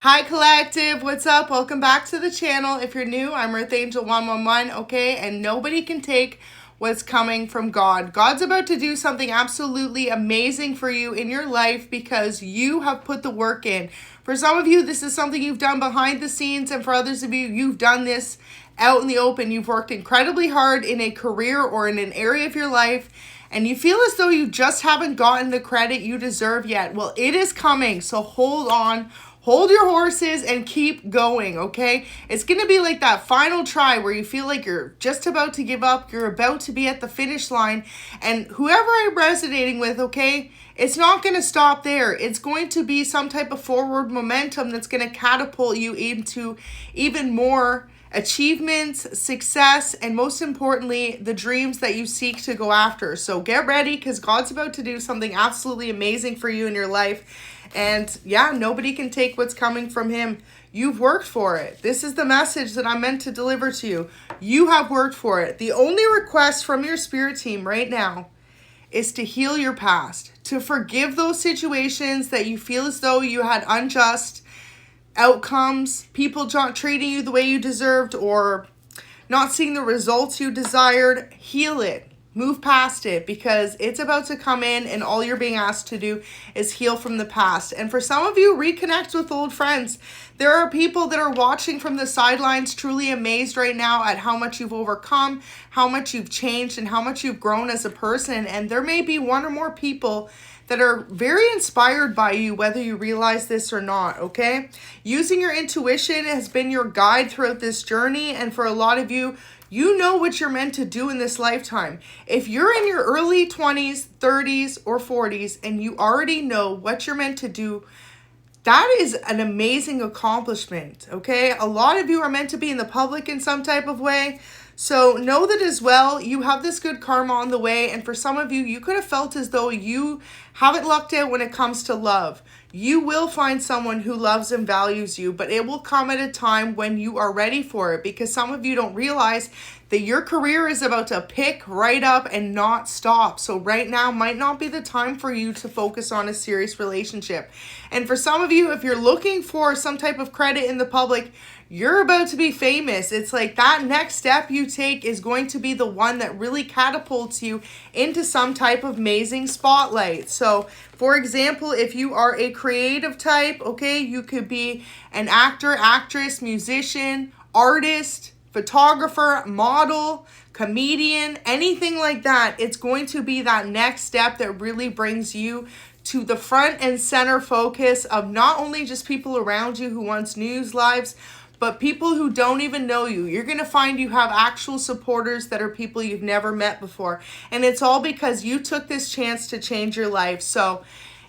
Hi collective, what's up? Welcome back to the channel. If you're new, I'm 𝚤𴟘 111, okay? And nobody can take what's coming from God. God's about to do something absolutely amazing for you in your life because you have put the work in. For some of you, this is something you've done behind the scenes, and for others of you, you've done this out in the open. You've worked incredibly hard in a career or in an area of your life, and you feel as though you just haven't gotten the credit you deserve yet. Well, it is coming, so hold on. Hold your horses and keep going, okay? It's going to be like that final try where you feel like you're just about to give up. You're about to be at the finish line. And whoever I'm resonating with, okay, it's not going to stop there. It's going to be some type of forward momentum that's going to catapult you into even more achievements, success, and most importantly, the dreams that you seek to go after. So get ready because God's about to do something absolutely amazing for you in your life. And yeah, nobody can take what's coming from him. You've worked for it. This is the message that I'm meant to deliver to you. You have worked for it. The only request from your spirit team right now is to heal your past, to forgive those situations that you feel as though you had unjust outcomes, people not treating you the way you deserved or not seeing the results you desired. Heal it. Move past it because it's about to come in, and all you're being asked to do is heal from the past. And for some of you, reconnect with old friends. There are people that are watching from the sidelines truly amazed right now at how much you've overcome, how much you've changed, and how much you've grown as a person. And there may be one or more people that are very inspired by you, whether you realize this or not, okay? Using your intuition has been your guide throughout this journey, and for a lot of you, you know what you're meant to do in this lifetime. If you're in your early 20s, 30s, or 40s, and you already know what you're meant to do, that is an amazing accomplishment, okay? A lot of you are meant to be in the public in some type of way. So know that as well, you have this good karma on the way. And for some of you, you could have felt as though you haven't lucked out when it comes to love. You will find someone who loves and values you, but it will come at a time when you are ready for it, because some of you don't realize that your career is about to pick right up and not stop. So right now might not be the time for you to focus on a serious relationship. And for some of you, if you're looking for some type of credit in the public, you're about to be famous. It's like that next step you take is going to be the one that really catapults you into some type of amazing spotlight. So, for example, if you are a creative type, okay, you could be an actor, actress, musician, artist, photographer, model, comedian, anything like that. It's going to be that next step that really brings you to the front and center focus of not only just people around you who once knew your lives, but people who don't even know you. You're going to find you have actual supporters that are people you've never met before. And it's all because you took this chance to change your life. So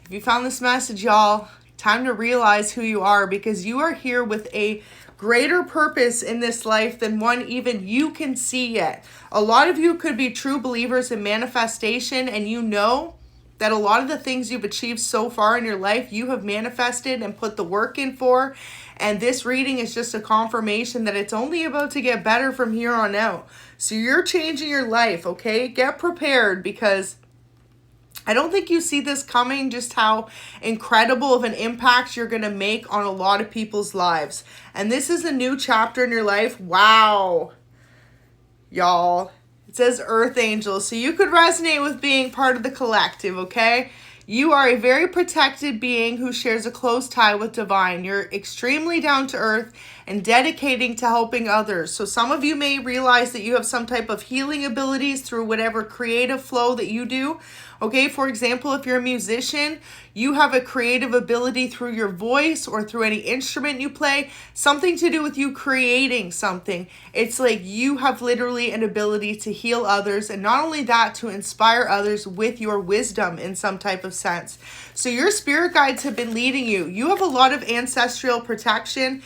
if you found this message, y'all, time to realize who you are, because you are here with a greater purpose in this life than one even you can see yet. A lot of you could be true believers in manifestation, and you know that a lot of the things you've achieved so far in your life, you have manifested and put the work in for. And this reading is just a confirmation that it's only about to get better from here on out. So you're changing your life, okay? Get prepared, because I don't think you see this coming, just how incredible of an impact you're going to make on a lot of people's lives. And this is a new chapter in your life. Wow, y'all. It says Earth Angel, so you could resonate with being part of the collective, okay? You are a very protected being who shares a close tie with divine. You're extremely down to earth and dedicating to helping others. So some of you may realize that you have some type of healing abilities through whatever creative flow that you do. Okay, for example, if you're a musician, you have a creative ability through your voice or through any instrument you play, something to do with you creating something. It's like you have literally an ability to heal others, and not only that, to inspire others with your wisdom in some type of sense. So your spirit guides have been leading you. You have a lot of ancestral protection.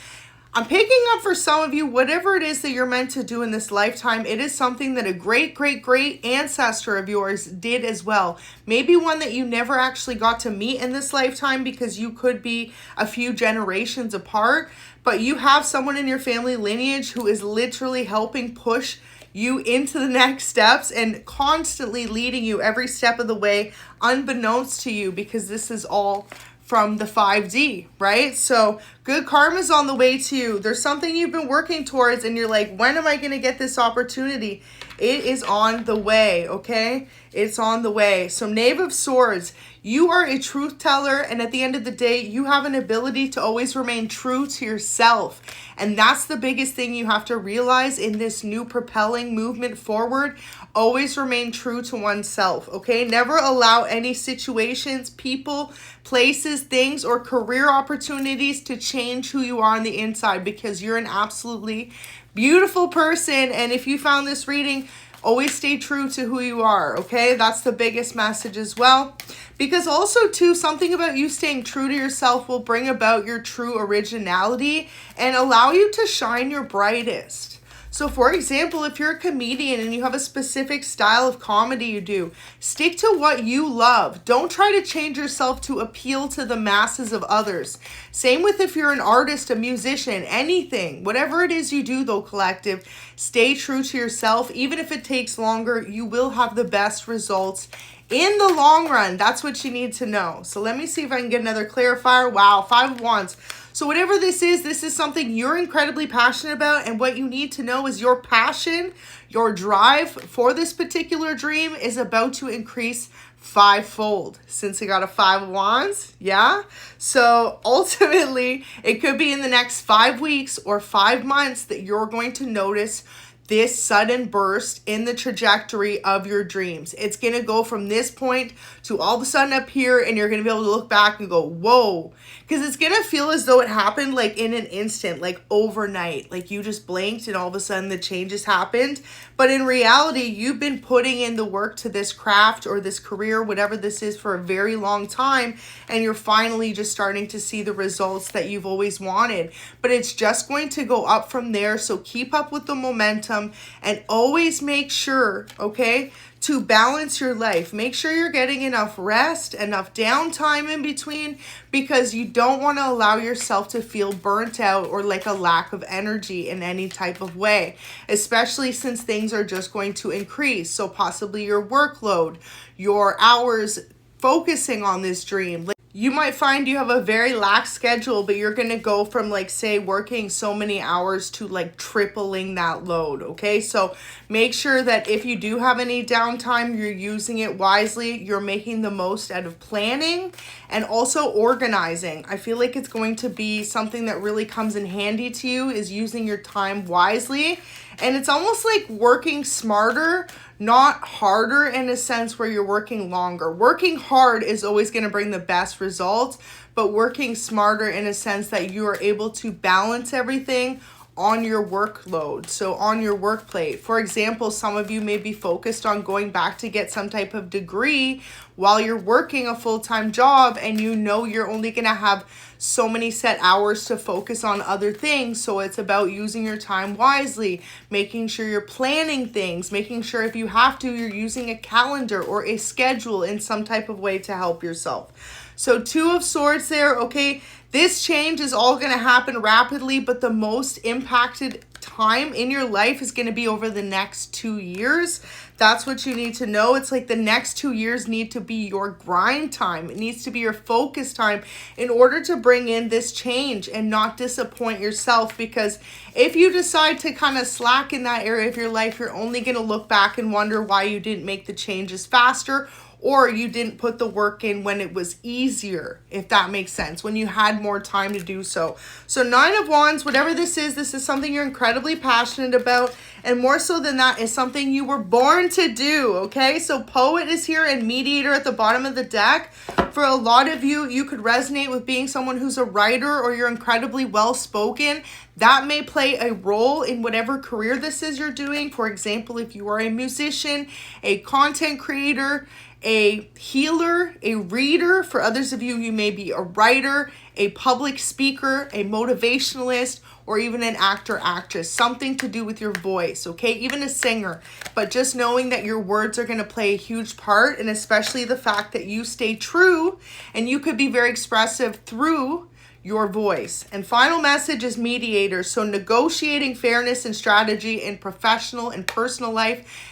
I'm picking up for some of you, whatever it is that you're meant to do in this lifetime, it is something that a great, great, great ancestor of yours did as well. Maybe one that you never actually got to meet in this lifetime because you could be a few generations apart, but you have someone in your family lineage who is literally helping push you into the next steps and constantly leading you every step of the way, unbeknownst to you, because this is all from the 5D, right? So Good karma's on the way to you. There's something you've been working towards and you're like, when am I going to get this opportunity? It is on the way, okay? It's on the way. So Knave of Swords, you are a truth teller, and at the end of the day, you have an ability to always remain true to yourself. And that's the biggest thing you have to realize in this new propelling movement forward. Always remain true to oneself, okay? Never allow any situations, people, places, things, or career opportunities to change who you are on the inside, because you're an absolutely beautiful person. And if you found this reading, always stay true to who you are, okay? That's the biggest message as well. Because also, too, something about you staying true to yourself will bring about your true originality and allow you to shine your brightest. So, for example, if you're a comedian and you have a specific style of comedy you do, stick to what you love. Don't try to change yourself to appeal to the masses of others. Same with if you're an artist, a musician, anything. Whatever it is you do, though, collective, stay true to yourself. Even if it takes longer, you will have the best results in the long run. That's what you need to know. So let me see if I can get another clarifier. Wow, 5 of Wands. So whatever this is something you're incredibly passionate about, and what you need to know is your passion, your drive for this particular dream is about to increase 5-fold since it got a 5 of Wands. Yeah. So ultimately, it could be in the next 5 weeks or 5 months that you're going to notice this sudden burst in the trajectory of your dreams. It's going to go from this point to all of a sudden up here, and you're going to be able to look back and go, whoa, because it's going to feel as though it happened like in an instant, like overnight, like you just blinked and all of a sudden the changes happened. But in reality, you've been putting in the work to this craft or this career, whatever this is, for a very long time, and you're finally just starting to see the results that you've always wanted. But it's just going to go up from there. So keep up with the momentum and always make sure, okay, to balance your life. Make sure you're getting enough rest, enough downtime in between, because you don't want to allow yourself to feel burnt out or like a lack of energy in any type of way, especially since things are just going to increase. So possibly your workload, your hours focusing on this dream. You might find you have a very lax schedule, but you're going to go from, like, say, working so many hours to like tripling that load, okay? So make sure that if you do have any downtime, you're using it wisely. You're making the most out of planning and also organizing. I feel like it's going to be something that really comes in handy to you, is using your time wisely. And it's almost like working smarter, not harder, in a sense where you're working longer. Working hard is always going to bring the best results, but working smarter in a sense that you are able to balance everything on your workload, so on your work plate. For example, some of you may be focused on going back to get some type of degree while you're working a full-time job, and you know you're only going to have so many set hours to focus on other things. So it's about using your time wisely, making sure you're planning things, making sure if you have to, you're using a calendar or a schedule in some type of way to help yourself. So 2 of Swords there, okay? This change is all going to happen rapidly, but the most impacted time in your life is going to be over the next 2 years. That's what you need to know. It's like the next 2 years need to be your grind time. It needs to be your focus time in order to bring in this change and not disappoint yourself. Because if you decide to kind of slack in that area of your life, you're only going to look back and wonder why you didn't make the changes faster, or you didn't put the work in when it was easier, if that makes sense, when you had more time to do so. So 9 of Wands, whatever this is something you're incredibly passionate about, and more so than that, is something you were born to do, okay? So Poet is here and Mediator at the bottom of the deck. For a lot of you, you could resonate with being someone who's a writer, or you're incredibly well-spoken. That may play a role in whatever career this is you're doing. For example, if you are a musician, a content creator, a healer, a reader. For others of you, you may be a writer, a public speaker, a motivationalist, or even an actor, actress. Something to do with your voice, okay? Even a singer. But just knowing that your words are going to play a huge part, and especially the fact that you stay true, and you could be very expressive through your voice. And final message is Mediator. So negotiating fairness and strategy in professional and personal life